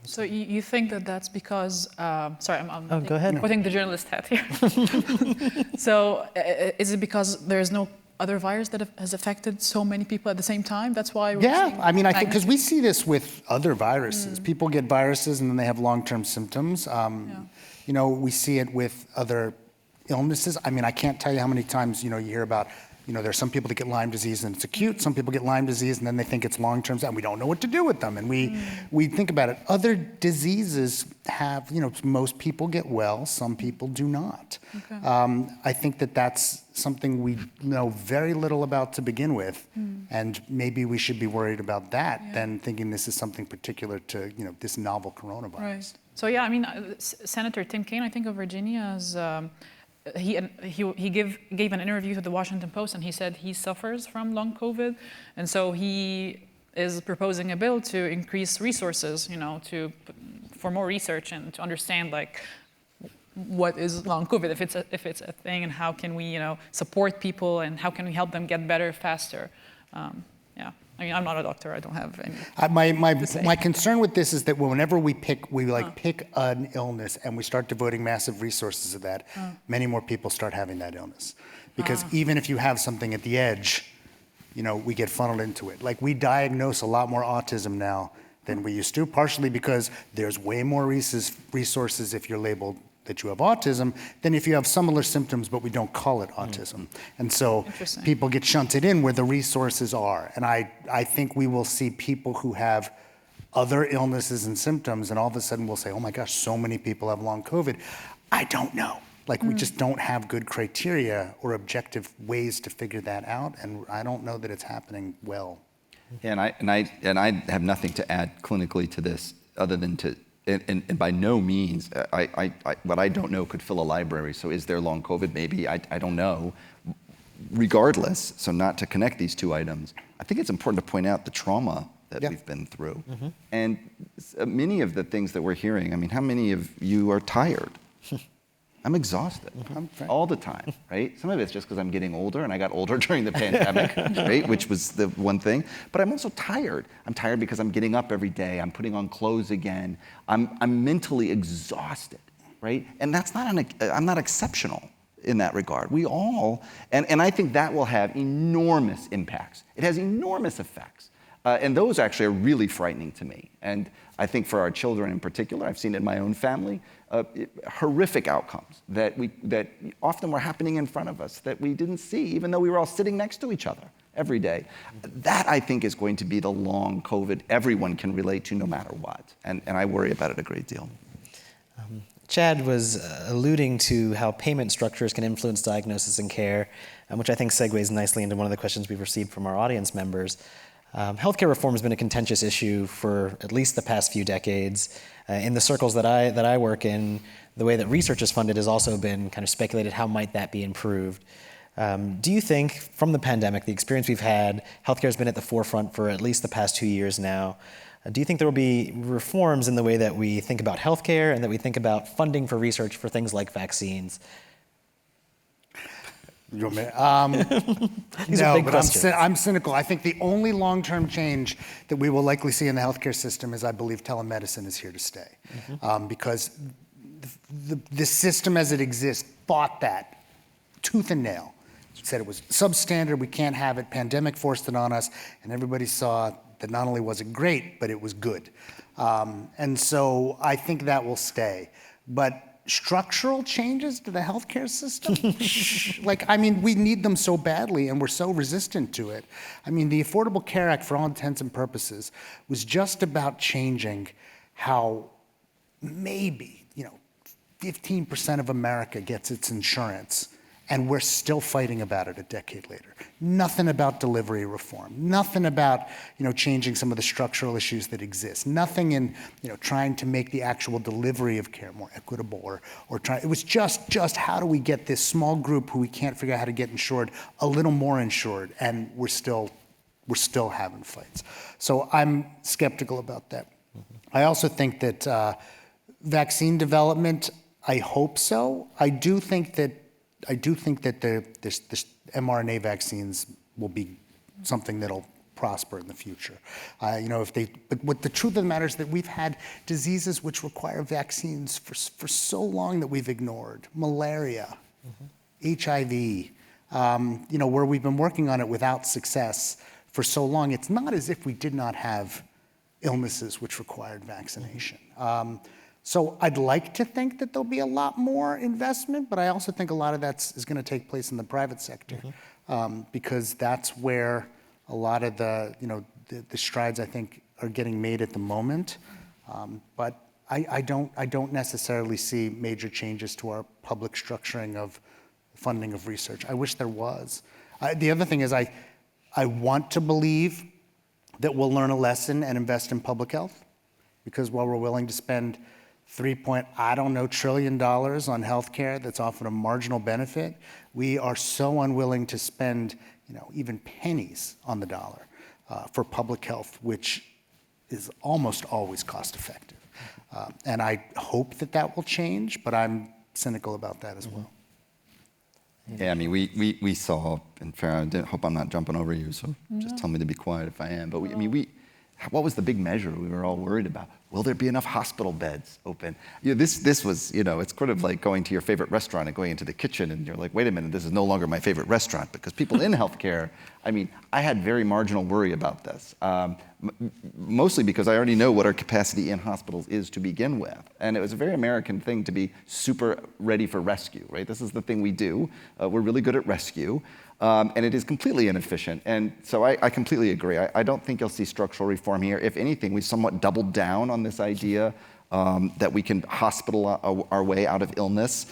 So you think that that's because, sorry, I'm go ahead. putting the journalist hat here. So is it because there's no other virus that has affected so many people at the same time? That's why we're seeing I mean, I think because we see this with other viruses. People get viruses and then they have long-term symptoms. We see it with other illnesses. I mean, I can't tell you how many times, you hear about, there's some people that get Lyme disease and it's acute. Some people get Lyme disease and then they think it's long-term and we don't know what to do with them. And we think about it. Other diseases have, most people get well, some people do not. Okay. I think that that's something we know very little about to begin with. And maybe we should be worried about that than thinking this is something particular to, this novel coronavirus. Right. So yeah, I mean, Senator Tim Kaine, I think of Virginia's, he gave an interview to the Washington Post, and he said he suffers from long COVID, and so he is proposing a bill to increase resources, for more research and to understand what is long COVID, if it's a thing, and how can we support people and how can we help them get better faster. I mean, I'm not a doctor. I don't have any. My concern with this is that whenever we pick an illness and we start devoting massive resources to that, many more people start having that illness. Because even if you have something at the edge, we get funneled into it. Like, we diagnose a lot more autism now than we used to, partially because there's way more resources if you're labeled that you have autism than if you have similar symptoms, but we don't call it autism. And so Interesting. people get shunted in where the resources are. And I think we will see people who have other illnesses and symptoms, and all of a sudden we'll say, oh my gosh, so many people have long COVID. I don't know. Like, we just don't have good criteria or objective ways to figure that out, and I don't know that it's happening well. And I have nothing to add clinically to this other than to, and by no means, what I don't know could fill a library. So is there long COVID? Maybe, I don't know. Regardless, so not to connect these two items, I think it's important to point out the trauma that we've been through. And many of the things that we're hearing, I mean, how many of you are tired? I'm exhausted all the time, right? Some of it's just because I'm getting older, and I got older during the pandemic, right? Which was the one thing. But I'm also tired. I'm tired because I'm getting up every day. I'm putting on clothes again. I'm mentally exhausted, right? And that's not I'm not exceptional in that regard. We all, and I think that will have enormous impacts. It has enormous effects. And those actually are really frightening to me. And I think for our children in particular, I've seen it in my own family, horrific outcomes that often were happening in front of us that we didn't see, even though we were all sitting next to each other every day. That, I think, is going to be the long COVID everyone can relate to no matter what. And I worry about it a great deal. Chad was alluding to how payment structures can influence diagnosis and care, which I think segues nicely into one of the questions we've received from our audience members. Healthcare reform has been a contentious issue for at least the past few decades. In the circles that I work in, the way that research is funded has also been kind of speculated how might that be improved. Do you think, from the pandemic, the experience we've had, healthcare has been at the forefront for at least the past 2 years now. Do you think there will be reforms in the way that we think about healthcare and that we think about funding for research for things like vaccines? You want me? These no, are big but questions. I'm cynical. I think the only long-term change that we will likely see in the healthcare system is, I believe, telemedicine is here to stay. Because the system as it exists fought that tooth and nail. It said it was substandard, we can't have it, pandemic forced it on us, and everybody saw that not only was it great, but it was good. And so I think that will stay. But structural changes to the healthcare system? We need them so badly, and we're so resistant to it. I mean, the Affordable Care Act, for all intents and purposes, was just about changing how maybe, 15% of America gets its insurance, and we're still fighting about it a decade later. Nothing about delivery reform. Nothing about, changing some of the structural issues that exist. Nothing in, trying to make the actual delivery of care more equitable or trying. It was just how do we get this small group who we can't figure out how to get insured a little more insured, and we're still having fights. So I'm skeptical about that. I also think that vaccine development, I hope so. I do think that this mRNA vaccines will be something that'll prosper in the future. But what the truth of the matter is that we've had diseases which require vaccines for so long that we've ignored. Malaria, HIV, where we've been working on it without success for so long. It's not as if we did not have illnesses which required vaccination. So I'd like to think that there'll be a lot more investment, but I also think a lot of that is going to take place in the private sector, because that's where a lot of the strides I think are getting made at the moment. But I don't necessarily see major changes to our public structuring of funding of research. I wish there was. The other thing is I want to believe that we'll learn a lesson and invest in public health, because while we're willing to spend $3 trillion on healthcare that's often a marginal benefit, we are so unwilling to spend, even pennies on the dollar for public health, which is almost always cost effective. And I hope that will change, but I'm cynical about that as well. Yeah, I mean, we saw, and Farah, I hope I'm not jumping over you, so just tell me to be quiet if I am. But what was the big measure we were all worried about? Will there be enough hospital beds open? This was, it's kind of like going to your favorite restaurant and going into the kitchen and you're like, wait a minute, this is no longer my favorite restaurant, because people in healthcare, I had very marginal worry about this. mostly because I already know what our capacity in hospitals is to begin with. And it was a very American thing to be super ready for rescue, right? This is the thing we do. We're really good at rescue. And it is completely inefficient. And so I completely agree. I don't think you'll see structural reform here. If anything, we somewhat doubled down on this idea that we can hospital our way out of illness.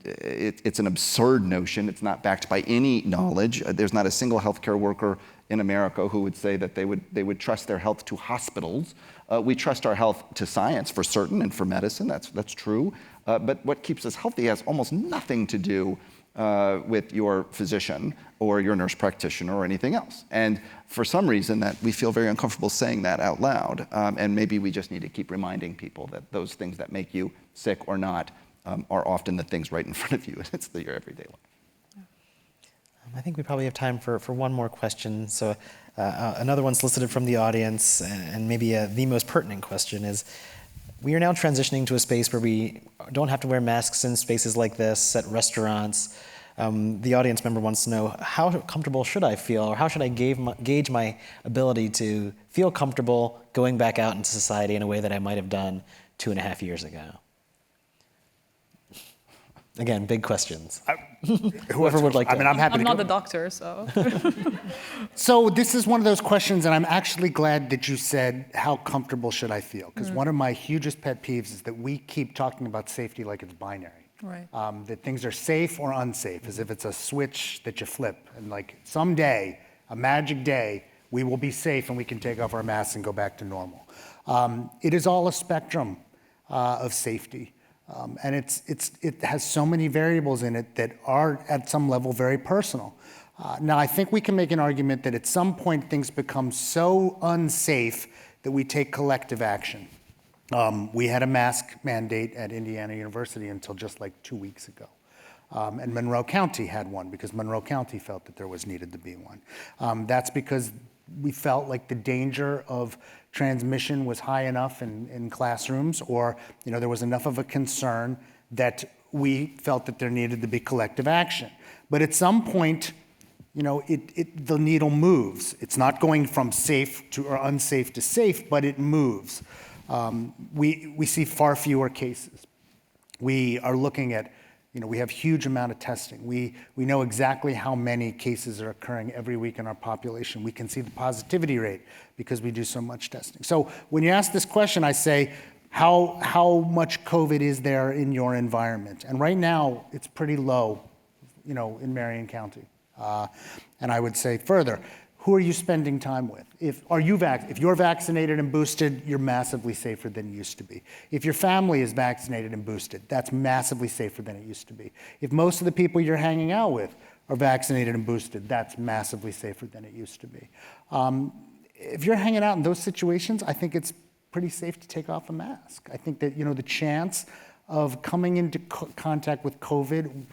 It's an absurd notion. It's not backed by any knowledge. There's not a single healthcare worker in America who would say that they would trust their health to hospitals. We trust our health to science for certain and for medicine. That's true. But what keeps us healthy has almost nothing to do with your physician or your nurse practitioner or anything else. And for some reason that we feel very uncomfortable saying that out loud. And maybe we just need to keep reminding people that those things that make you sick or not are often the things right in front of you, and it's your everyday life. I think we probably have time for one more question. So another one solicited from the audience, and maybe the most pertinent question is, we are now transitioning to a space where we don't have to wear masks in spaces like this, at restaurants. The audience member wants to know, how comfortable should I feel, or how should I gauge my ability to feel comfortable going back out into society in a way that I might have done 2.5 years ago? Again, big questions. Whoever would like to. I mean, I'm happy I'm to not go. the doctor, so. So this is one of those questions, and I'm actually glad that you said, how comfortable should I feel? Because one of my hugest pet peeves is that we keep talking about safety like it's binary. Right. That things are safe or unsafe, as if it's a switch that you flip. And like someday, a magic day, we will be safe and we can take off our masks and go back to normal. It is all a spectrum of safety. And it has so many variables in it that are at some level very personal. Now, I think we can make an argument that at some point things become so unsafe that we take collective action. We had a mask mandate at Indiana University until just like 2 weeks ago. And Monroe County had one because Monroe County felt that there was needed to be one. That's because we felt like the danger of transmission was high enough in classrooms, or there was enough of a concern that we felt that there needed to be collective action. But at some point, the needle moves. It's not going from safe to or unsafe to safe, but it moves. We see far fewer cases. We are looking at, we have huge amount of testing. We know exactly how many cases are occurring every week in our population. We can see the positivity rate because we do so much testing. So when you ask this question, I say, how much COVID is there in your environment? And right now, it's pretty low, in Marion County. And I would say further, who are you spending time with? If you're vaccinated and boosted, you're massively safer than you used to be. If your family is vaccinated and boosted, that's massively safer than it used to be. If most of the people you're hanging out with are vaccinated and boosted, that's massively safer than it used to be. If you're hanging out in those situations, I think it's pretty safe to take off a mask. I think that the chance of coming into contact with COVID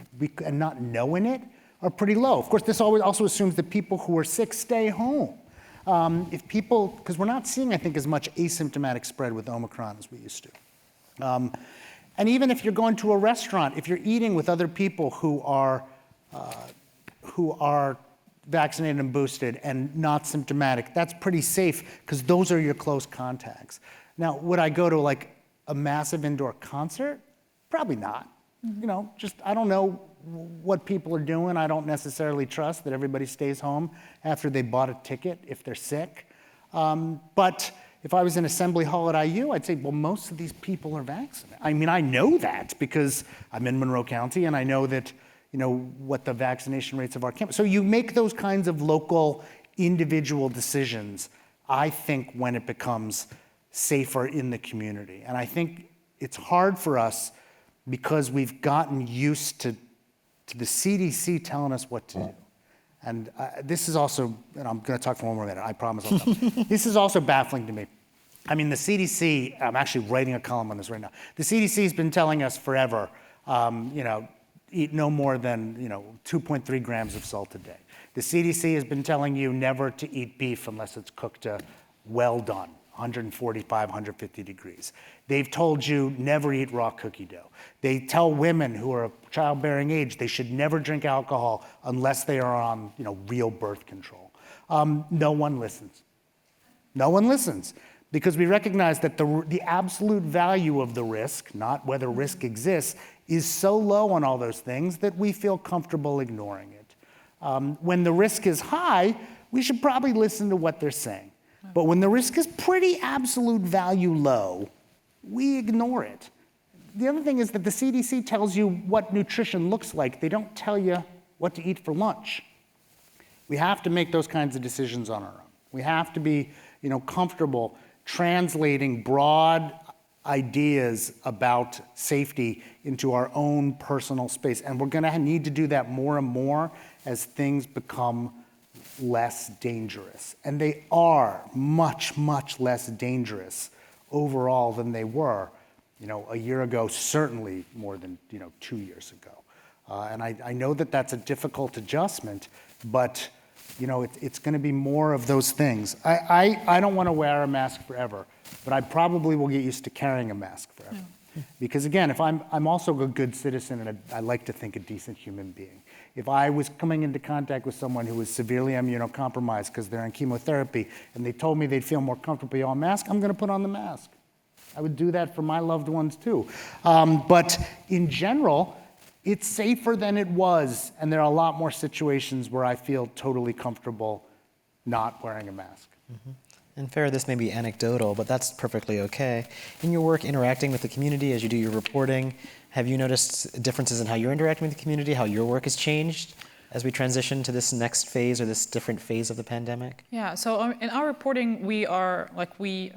and not knowing it are pretty low. Of course, this also assumes that people who are sick stay home. Because we're not seeing, I think, as much asymptomatic spread with Omicron as we used to. And even if you're going to a restaurant, if you're eating with other people who are vaccinated and boosted and not symptomatic, that's pretty safe because those are your close contacts. Now, would I go to like a massive indoor concert? Probably not. I don't know what people are doing. I don't necessarily trust that everybody stays home after they bought a ticket if they're sick. But if I was in Assembly Hall at IU, I'd say, well, most of these people are vaccinated. I mean, I know that because I'm in Monroe County and I know that, what the vaccination rates of our campus. So you make those kinds of local, individual decisions, I think, when it becomes safer in the community. And I think it's hard for us because we've gotten used to the CDC telling us what to do. And this is also, and I'm going to talk for one more minute, I promise I'll stop. This is also baffling to me. I mean, the CDC, I'm actually writing a column on this right now. The CDC has been telling us forever, eat no more than, 2.3 grams of salt a day. The CDC has been telling you never to eat beef unless it's cooked well done, 145, 150 degrees. They've told you never eat raw cookie dough. They tell women who are of childbearing age they should never drink alcohol unless they are on, real birth control. No one listens. No one listens because we recognize that the absolute value of the risk, not whether risk exists, is so low on all those things that we feel comfortable ignoring it. When the risk is high, we should probably listen to what they're saying. But when the risk is pretty absolute value low, we ignore it. The other thing is that the CDC tells you what nutrition looks like. They don't tell you what to eat for lunch. We have to make those kinds of decisions on our own. We have to be, comfortable translating broad ideas about safety into our own personal space. And we're going to need to do that more and more as things become less dangerous. And they are much, much less dangerous overall than they were, a year ago, certainly more than, 2 years ago. And I know that that's a difficult adjustment, but it's going to be more of those things. I don't want to wear a mask forever, but I probably will get used to carrying a mask forever. Because again, if I'm also a good citizen and I like to think a decent human being. If I was coming into contact with someone who was severely immunocompromised because they're in chemotherapy and they told me they'd feel more comfortable on a mask, I'm going to put on the mask. I would do that for my loved ones too. But in general, it's safer than it was, and there are a lot more situations where I feel totally comfortable not wearing a mask. Mm-hmm. And Farah, this may be anecdotal, but that's perfectly okay. In your work interacting with the community as you do your reporting, have you noticed differences in how you're interacting with the community, how your work has changed as we transition to this next phase or this different phase of the pandemic? Yeah, so in our reporting, we are, we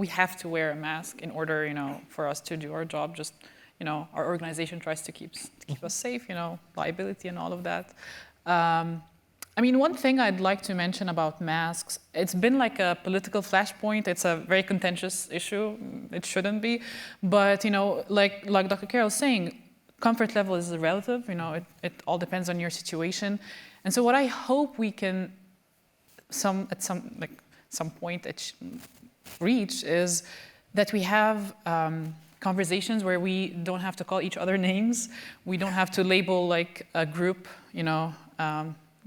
have to wear a mask in order, for us to do our job. Just, our organization tries to keep us safe, liability and all of that. One thing I'd like to mention about masks, it's been like a political flashpoint. It's a very contentious issue. It shouldn't be. But, like Dr. Carroll was saying, comfort level is relative. It all depends on your situation. And so what I hope we can, at some point reach is that we have conversations where we don't have to call each other names. We don't have to label a group,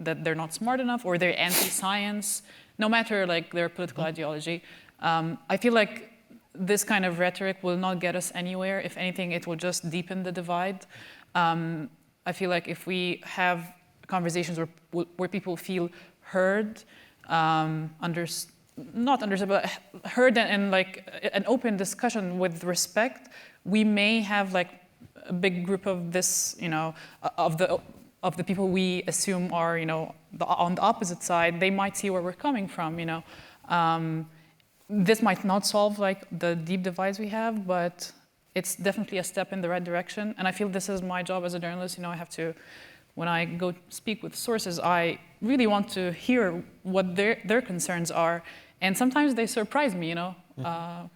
that they're not smart enough or they're anti-science, no matter their political ideology. I feel like this kind of rhetoric will not get us anywhere. If anything, it will just deepen the divide. I feel like if we have conversations where people feel heard, not understood, but heard and an open discussion with respect, we may have a big group of this, of the people we assume are, on the opposite side. They might see where we're coming from, This might not solve the deep divides we have, but it's definitely a step in the right direction. And I feel this is my job as a journalist. I have to, when I go speak with sources, I really want to hear what their concerns are. And sometimes they surprise me, Yeah.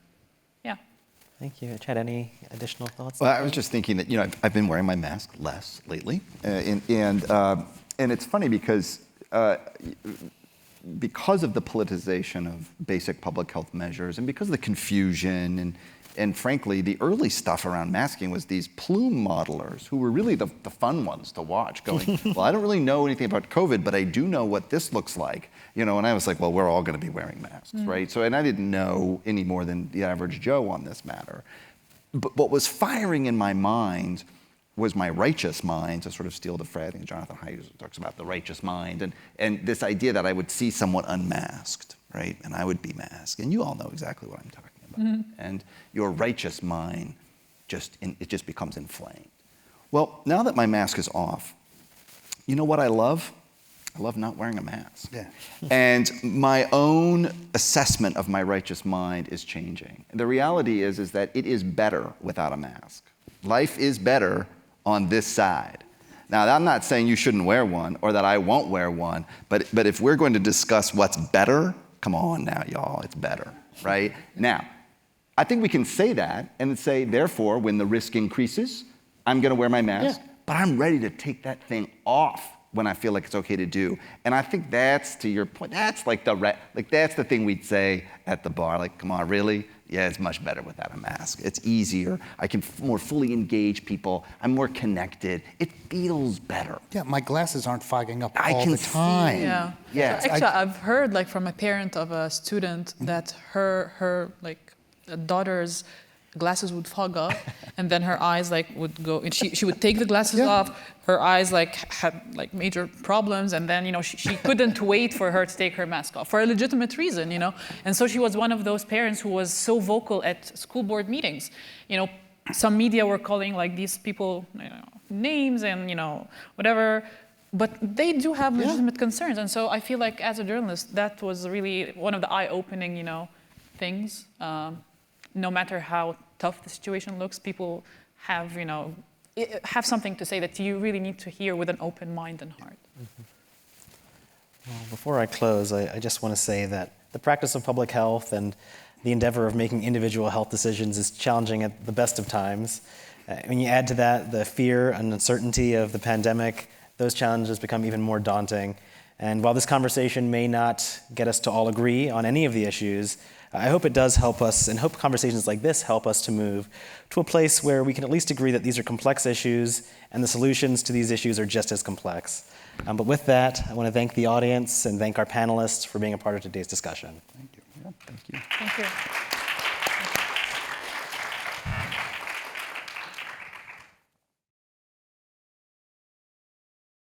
Thank you. Chad, any additional thoughts? Well, I was just thinking that, I've been wearing my mask less lately. And it's funny because of the politicization of basic public health measures and because of the confusion and frankly, the early stuff around masking was these plume modelers who were really the fun ones to watch going, well, I don't really know anything about COVID, but I do know what this looks like. And I was like, well, we're all going to be wearing masks, right? So, and I didn't know any more than the average Joe on this matter. But what was firing in my mind was my righteous mind, to sort of steal the phrase. I think Jonathan Haidt talks about the righteous mind, and this idea that I would see someone unmasked, right? And I would be masked. And you all know exactly what I'm talking about. And your righteous mind it just becomes inflamed. Well, now that my mask is off, you know what I love? I love not wearing a mask. Yeah. And my own assessment of my righteous mind is changing. The reality is that it is better without a mask. Life is better on this side. Now, I'm not saying you shouldn't wear one or that I won't wear one, but if we're going to discuss what's better, come on now, y'all, it's better, right? Now, I think we can say that and say, therefore, when the risk increases, I'm going to wear my mask, but I'm ready to take that thing off when I feel like it's okay to do. And I think that's, to your point, that's that's the thing we'd say at the bar, come on, really? yeah, it's much better without a mask. It's easier. I can more fully engage people. I'm more connected. It feels better. Yeah, my glasses aren't fogging up I all can the time. see. Yeah. Yeah. So actually, I've heard like from a parent of a student that her daughter's glasses would fog up, and then her eyes like would go. And she would take the glasses off. Her eyes like had like major problems, and then she couldn't wait for her to take her mask off for a legitimate reason, And so she was one of those parents who was so vocal at school board meetings. Some media were calling like these people names and whatever. But they do have legitimate concerns, and so I feel like as a journalist, that was really one of the eye-opening, things. No matter how tough the situation looks, people have, have something to say that you really need to hear with an open mind and heart. Well, before I close, I just want to say that the practice of public health and the endeavor of making individual health decisions is challenging at the best of times. When you add to that the fear and uncertainty of the pandemic, those challenges become even more daunting. And while this conversation may not get us to all agree on any of the issues, I hope it does help us, and hope conversations like this help us to move to a place where we can at least agree that these are complex issues and the solutions to these issues are just as complex. But with that, I want to thank the audience and thank our panelists for being a part of today's discussion. Thank you. Yeah, thank you. Thank you.